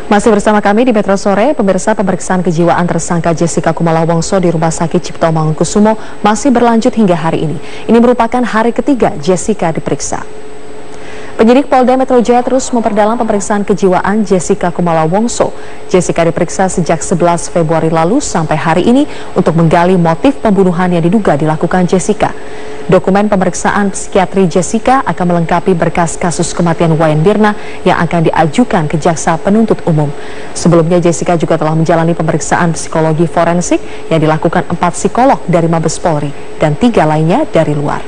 Masih bersama kami di Metro Sore, pemirsa, pemeriksaan kejiwaan tersangka Jessica Kumala Wongso di Rumah Sakit Cipto Mangunkusumo masih berlanjut hingga hari ini. Ini merupakan hari ketiga Jessica diperiksa. Penyidik Polda Metro Jaya terus memperdalam pemeriksaan kejiwaan Jessica Kumala Wongso. Jessica diperiksa sejak 11 Februari lalu sampai hari ini untuk menggali motif pembunuhan yang diduga dilakukan Jessica. Dokumen pemeriksaan psikiatri Jessica akan melengkapi berkas kasus kematian Wayan Mirna yang akan diajukan ke jaksa penuntut umum. Sebelumnya Jessica juga telah menjalani pemeriksaan psikologi forensik yang dilakukan 4 psikolog dari Mabes Polri dan 3 lainnya dari luar.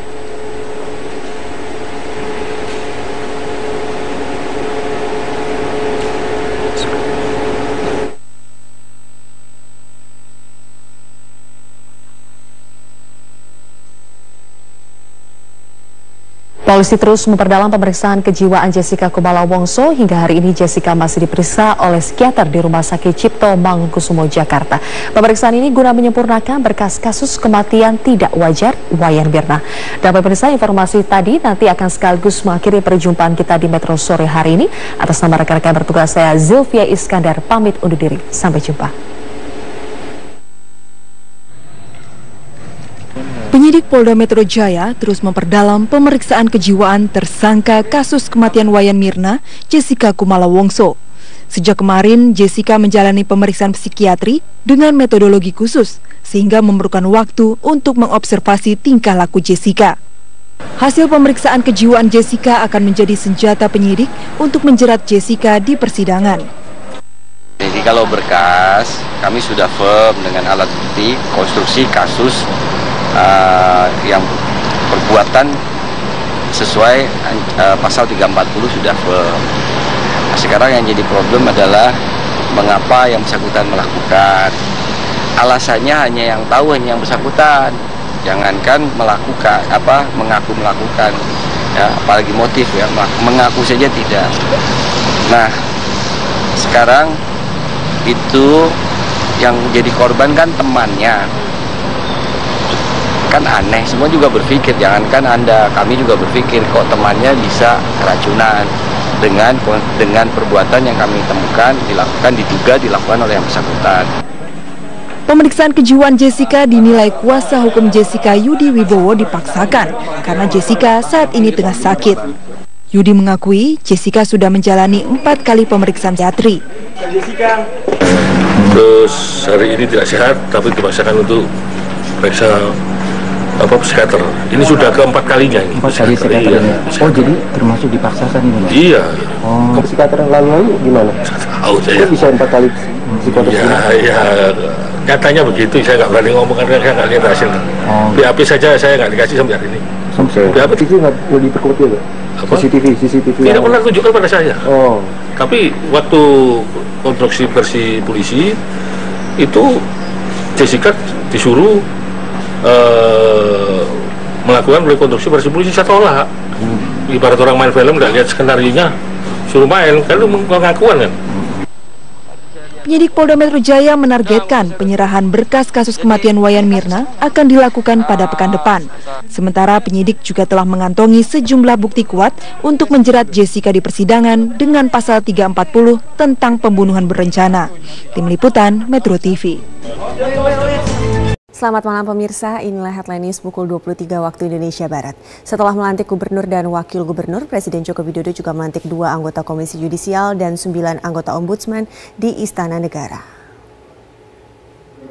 Polisi terus memperdalam pemeriksaan kejiwaan Jessica Kumala Wongso. Hingga hari ini Jessica masih diperiksa oleh psikiater di Rumah Sakit Cipto Mangunkusumo, Jakarta. Pemeriksaan ini guna menyempurnakan berkas kasus kematian tidak wajar Wayan Mirna. Dan pemirsa, informasi tadi nanti akan sekaligus mengakhiri perjumpaan kita di Metro Sore hari ini. Atas nama rekan-rekan bertugas, saya Zilvia Iskandar pamit undur diri. Sampai jumpa. Penyidik Polda Metro Jaya terus memperdalam pemeriksaan kejiwaan tersangka kasus kematian Wayan Mirna, Jessica Kumala Wongso. Sejak kemarin, Jessica menjalani pemeriksaan psikiatri dengan metodologi khusus, sehingga memerlukan waktu untuk mengobservasi tingkah laku Jessica. Hasil pemeriksaan kejiwaan Jessica akan menjadi senjata penyidik untuk menjerat Jessica di persidangan. Jadi kalau berkas, kami sudah firm dengan alat bukti konstruksi kasus yang perbuatan sesuai pasal 340 sudah firm. Nah, sekarang yang jadi problem adalah mengapa yang bersangkutan melakukan. Alasannya hanya yang tahu, hanya yang bersangkutan. Jangankan melakukan, mengaku melakukan, ya, apalagi motif, ya, mengaku saja tidak. Nah, sekarang itu yang jadi korban kan temannya. Kan aneh, semua juga berpikir, jangankan Anda, kami juga berpikir kok temannya bisa keracunan dengan perbuatan yang kami temukan diduga dilakukan oleh yang bersangkutan. Pemeriksaan kejiwaan Jessica dinilai kuasa hukum Jessica Yudi Wibowo dipaksakan karena Jessica saat ini tengah sakit. Yudi mengakui Jessica sudah menjalani 4 kali pemeriksaan psikiatri. Terus hari ini tidak sehat, tapi dipaksakan untuk periksa psikiater. Ini sudah keempat kalinya. 4 kali psikiater. Iya. Oh, jadi termasuk dipaksakan ini? Iya. Oh, psikiater lalu gimana? Tahu saya. Kok bisa 4 kali psikotes? Ya, katanya begitu. Saya nggak berani ngomong karena saya nggak lihat hasil. Oh. BAP saja saya nggak dikasih sampai hari ini. BAP itu nggak diperkuat ya, Pak? CCTV. Tidak pernah tunjukkan pada saya. Oh. Tapi waktu konstruksi versi polisi itu Jessica disuruh melakukan rekonstruksi versi polisi, saya tolak. Ibarat orang main film nggak lihat skenario-nya, suruh main, kalau pengakuan kan. Penyidik Polda Metro Jaya menargetkan penyerahan berkas kasus kematian Wayan Mirna akan dilakukan pada pekan depan. Sementara penyidik juga telah mengantongi sejumlah bukti kuat untuk menjerat Jessica di persidangan dengan pasal 340 tentang pembunuhan berencana. Tim Liputan Metro TV. Selamat malam pemirsa, inilah headline news pukul 23 waktu Indonesia Barat. Setelah melantik gubernur dan wakil gubernur, Presiden Joko Widodo juga melantik 2 anggota Komisi Yudisial dan 9 anggota Ombudsman di Istana Negara.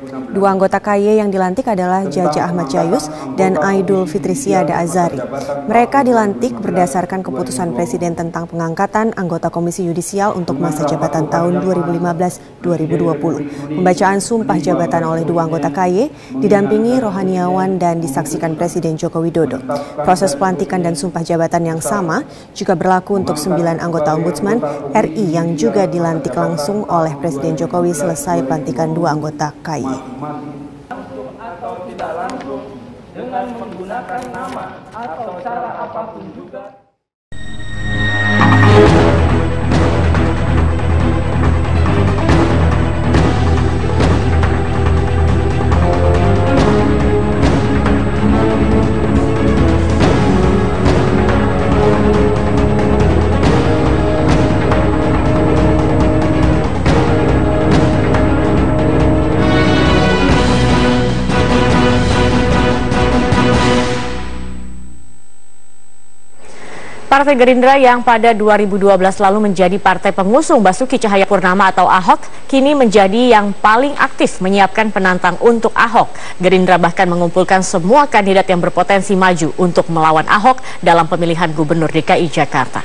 2 anggota KY yang dilantik adalah Jaja Ahmad Jayus dan Aidul Fitrisiada Azari. Mereka dilantik berdasarkan keputusan Presiden tentang pengangkatan anggota Komisi Yudisial untuk masa jabatan tahun 2015-2020. Pembacaan sumpah jabatan oleh 2 anggota KY didampingi rohaniawan dan disaksikan Presiden Joko Widodo. Proses pelantikan dan sumpah jabatan yang sama juga berlaku untuk 9 anggota Ombudsman RI yang juga dilantik langsung oleh Presiden Jokowi selesai pelantikan 2 anggota KY. Atau tidak langsung dengan menggunakan nama atau cara apapun juga. Partai Gerindra yang pada 2012 lalu menjadi partai pengusung Basuki Cahayapurnama atau Ahok, kini menjadi yang paling aktif menyiapkan penantang untuk Ahok. Gerindra bahkan mengumpulkan semua kandidat yang berpotensi maju untuk melawan Ahok dalam pemilihan Gubernur DKI Jakarta.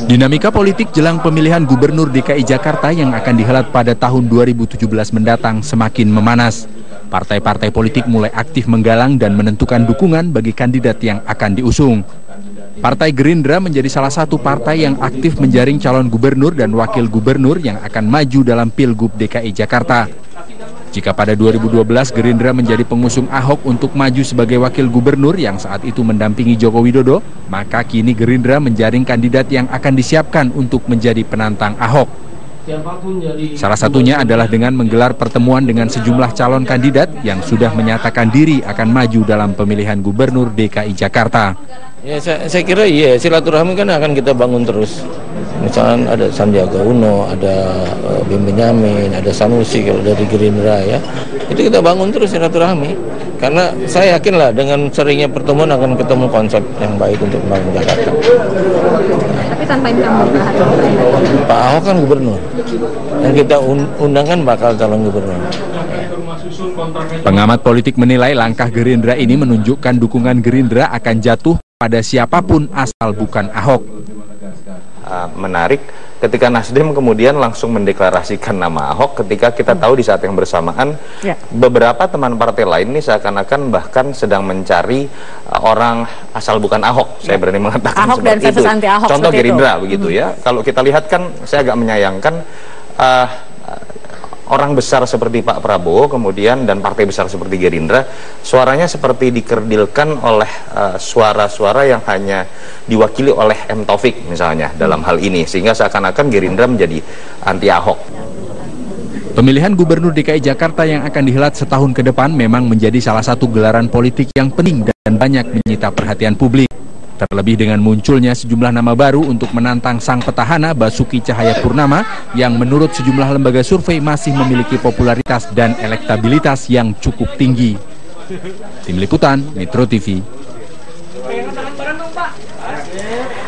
Dinamika politik jelang pemilihan Gubernur DKI Jakarta yang akan dihelat pada tahun 2017 mendatang semakin memanas. Partai-partai politik mulai aktif menggalang dan menentukan dukungan bagi kandidat yang akan diusung. Partai Gerindra menjadi salah satu partai yang aktif menjaring calon gubernur dan wakil gubernur yang akan maju dalam Pilgub DKI Jakarta. Jika pada 2012 Gerindra menjadi pengusung Ahok untuk maju sebagai wakil gubernur yang saat itu mendampingi Joko Widodo, maka kini Gerindra menjaring kandidat yang akan disiapkan untuk menjadi penantang Ahok. Salah satunya adalah dengan menggelar pertemuan dengan sejumlah calon kandidat yang sudah menyatakan diri akan maju dalam pemilihan Gubernur DKI Jakarta. Ya, saya kira iya, silaturahmi kan akan kita bangun terus. Misalnya ada Sandiaga Uno, ada Bim Benyamin, ada Sanusi kalau dari Gerindra ya. Itu kita bangun terus silaturahmi. Karena saya yakinlah dengan seringnya pertemuan akan ketemu konsep yang baik untuk membangun Jakarta. Tapi tanpa incumbent Pak Ahok kan gubernur. Yang kita undangkan bakal calon gubernur. Pengamat politik menilai langkah Gerindra ini menunjukkan dukungan Gerindra akan jatuh pada siapapun asal bukan Ahok. Menarik ketika Nasdem kemudian langsung mendeklarasikan nama Ahok ketika kita tahu di saat yang bersamaan beberapa teman partai lain ini seakan-akan bahkan sedang mencari orang asal bukan Ahok. Saya berani mengatakan Ahok seperti dan itu. anti-Ahok Contoh Gerindra itu. begitu ya. Kalau kita lihat kan saya agak menyayangkan orang besar seperti Pak Prabowo kemudian dan partai besar seperti Gerindra suaranya seperti dikerdilkan oleh suara-suara yang hanya diwakili oleh M. Taufik misalnya dalam hal ini, sehingga seakan-akan Gerindra menjadi anti Ahok. Pemilihan Gubernur DKI Jakarta yang akan dihelat setahun ke depan memang menjadi salah satu gelaran politik yang penting dan banyak menyita perhatian publik. Terlebih dengan munculnya sejumlah nama baru untuk menantang sang petahana Basuki Cahayapurnama yang menurut sejumlah lembaga survei masih memiliki popularitas dan elektabilitas yang cukup tinggi. Tim Liputan, Metro TV.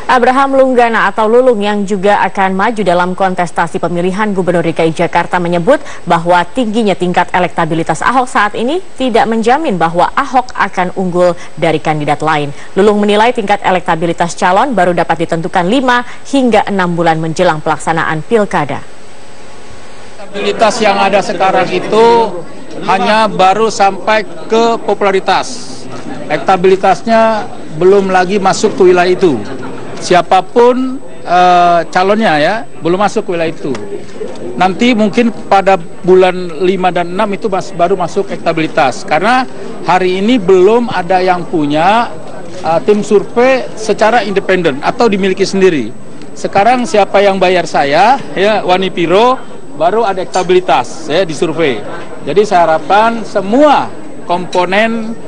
Abraham Lunggana atau Lulung yang juga akan maju dalam kontestasi pemilihan Gubernur DKI Jakarta menyebut bahwa tingginya tingkat elektabilitas Ahok saat ini tidak menjamin bahwa Ahok akan unggul dari kandidat lain. Lulung menilai tingkat elektabilitas calon baru dapat ditentukan 5 hingga 6 bulan menjelang pelaksanaan pilkada. Elektabilitas yang ada sekarang itu hanya baru sampai ke popularitas. Elektabilitasnya belum lagi masuk ke wilayah itu. Siapapun calonnya ya belum masuk ke wilayah itu. Nanti mungkin pada bulan 5 dan 6 itu baru masuk elektabilitas. Karena hari ini belum ada yang punya tim survei secara independen atau dimiliki sendiri. Sekarang siapa yang bayar saya ya Wanipiro baru ada elektabilitas ya di survei. Jadi saya harapkan semua komponen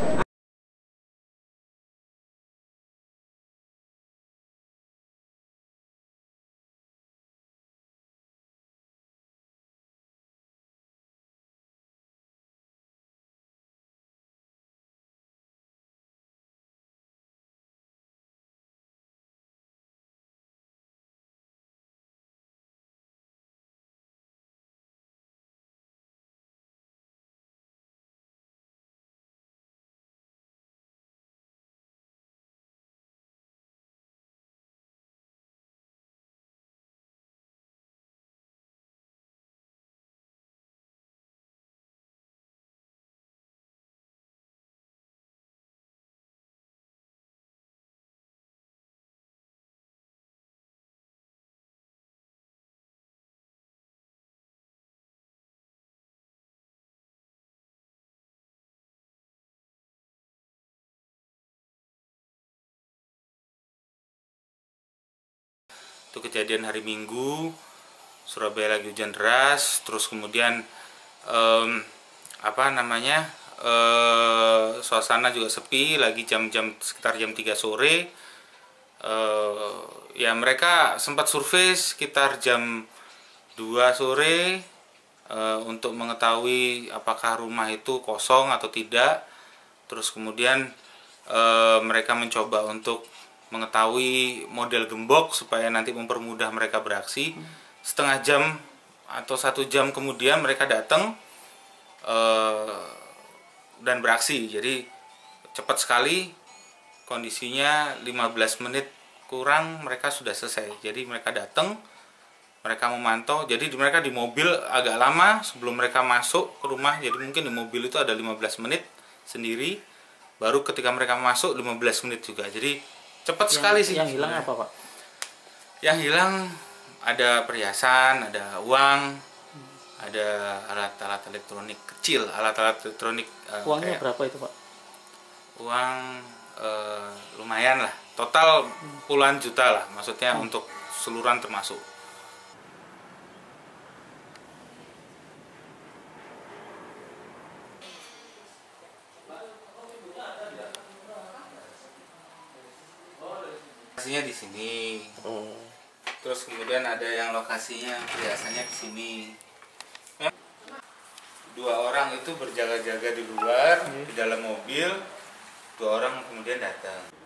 itu kejadian hari Minggu, Surabaya lagi hujan deras, terus kemudian suasana juga sepi, lagi sekitar jam 3 sore. Ya mereka sempat survei sekitar jam 2 sore untuk mengetahui apakah rumah itu kosong atau tidak. Terus kemudian mereka mencoba untuk mengetahui model gembok supaya nanti mempermudah mereka beraksi. Setengah jam atau 1 jam kemudian mereka datang dan beraksi. Jadi cepat sekali, kondisinya 15 menit kurang mereka sudah selesai. Jadi mereka datang, mereka memantau. Jadi mereka di mobil agak lama sebelum mereka masuk ke rumah. Jadi mungkin di mobil itu ada 15 menit sendiri. Baru ketika mereka masuk 15 menit juga. Jadi cepat sekali sih. Yang hilang apa, Pak? Yang hilang ada perhiasan, ada uang, ada alat-alat elektronik kecil, alat-alat elektronik. Uangnya berapa itu, Pak? Uang lumayan lah. Total puluhan juta lah. Maksudnya untuk seluruhan termasuk. Lokasinya di sini. Terus kemudian ada yang lokasinya biasanya di sini. 2 orang itu berjaga-jaga di luar, di dalam mobil. 2 orang kemudian datang.